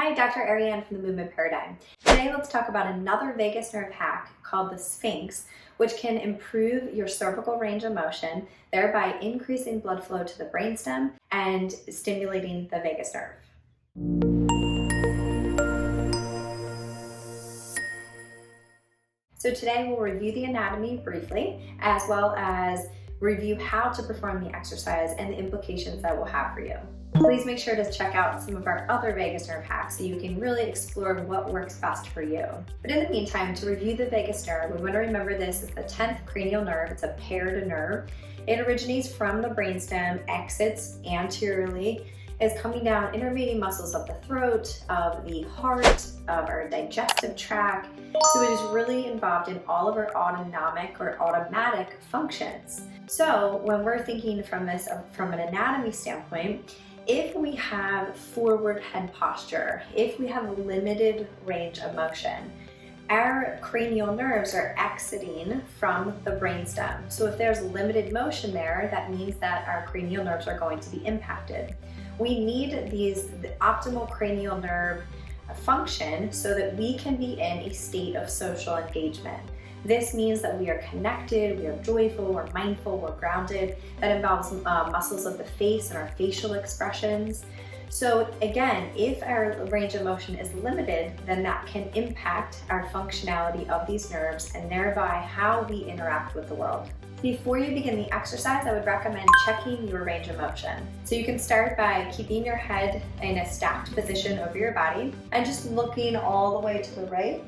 Hi, Dr. Ariane from the Movement Paradigm. Today let's talk about another vagus nerve hack called the Sphinx, which can improve your cervical range of motion, thereby increasing blood flow to the brainstem and stimulating the vagus nerve. So today we'll review the anatomy briefly, as well as review how to perform the exercise and the implications that will have for you. Please make sure to check out some of our other vagus nerve hacks so you can really explore what works best for you. But in the meantime, to review the vagus nerve, we want to remember this is the 10th cranial nerve. It's a paired nerve. It originates from the brainstem, exits anteriorly, is coming down innervating muscles of the throat, of the heart, of our digestive tract. So it is really involved in all of our autonomic or automatic functions. So when we're thinking from an anatomy standpoint, if we have forward head posture, if we have limited range of motion, our cranial nerves are exiting from the brainstem. So if there's limited motion there, that means that our cranial nerves are going to be impacted. We need the optimal cranial nerve function so that we can be in a state of social engagement. This means that we are connected, we are joyful, we're mindful, we're grounded. That involves muscles of the face and our facial expressions. So again, if our range of motion is limited, then that can impact our functionality of these nerves and thereby how we interact with the world. Before you begin the exercise, I would recommend checking your range of motion. So you can start by keeping your head in a stacked position over your body and just looking all the way to the right,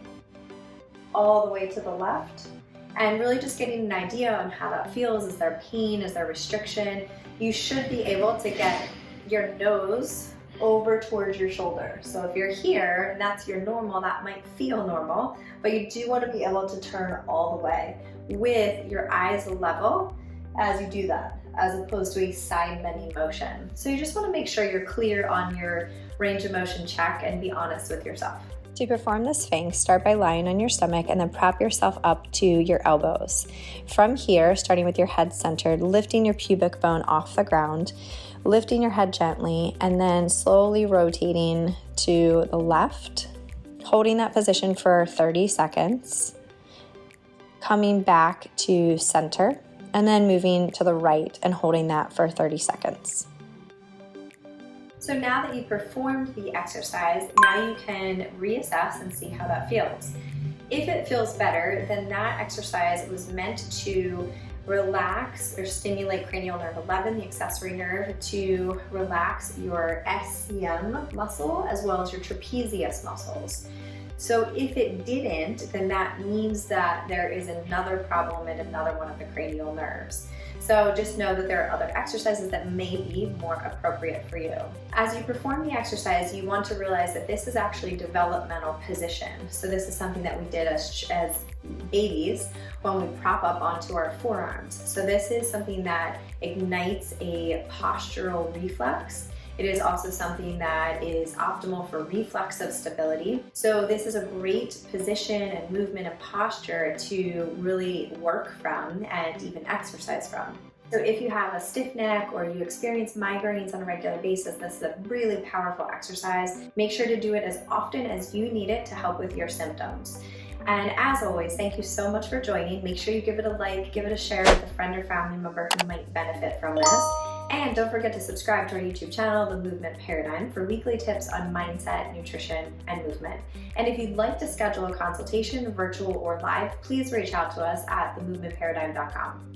all the way to the left, and really just getting an idea on how that feels. Is there pain? Is there restriction? You should be able to get your nose over towards your shoulder. So if you're here and that's your normal, that might feel normal, but you do want to be able to turn all the way with your eyes level as you do that, as opposed to a side bending motion. So you just want to make sure you're clear on your range of motion check and be honest with yourself. To perform the Sphinx, start by lying on your stomach and then prop yourself up to your elbows. From here, starting with your head centered, lifting your pubic bone off the ground, lifting your head gently, and then slowly rotating to the left, holding that position for 30 seconds, coming back to center, and then moving to the right and holding that for 30 seconds. So now that you've performed the exercise, now you can reassess and see how that feels. If it feels better, then that exercise was meant to relax or stimulate cranial nerve 11, the accessory nerve, to relax your SCM muscle as well as your trapezius muscles. So if it didn't, then that means that there is another problem in another one of the cranial nerves. So just know that there are other exercises that may be more appropriate for you. As you perform the exercise, you want to realize that this is actually a developmental position. So this is something that we did as babies when we prop up onto our forearms. So this is something that ignites a postural reflex. It is also something that is optimal for reflexive stability. So this is a great position and movement and posture to really work from and even exercise from. So if you have a stiff neck or you experience migraines on a regular basis, this is a really powerful exercise. Make sure to do it as often as you need it to help with your symptoms. And as always, thank you so much for joining. Make sure you give it a like, give it a share with a friend or family member who might benefit from this. And don't forget to subscribe to our YouTube channel, The Movement Paradigm, for weekly tips on mindset, nutrition, and movement. And if you'd like to schedule a consultation, virtual or live, please reach out to us at themovementparadigm.com.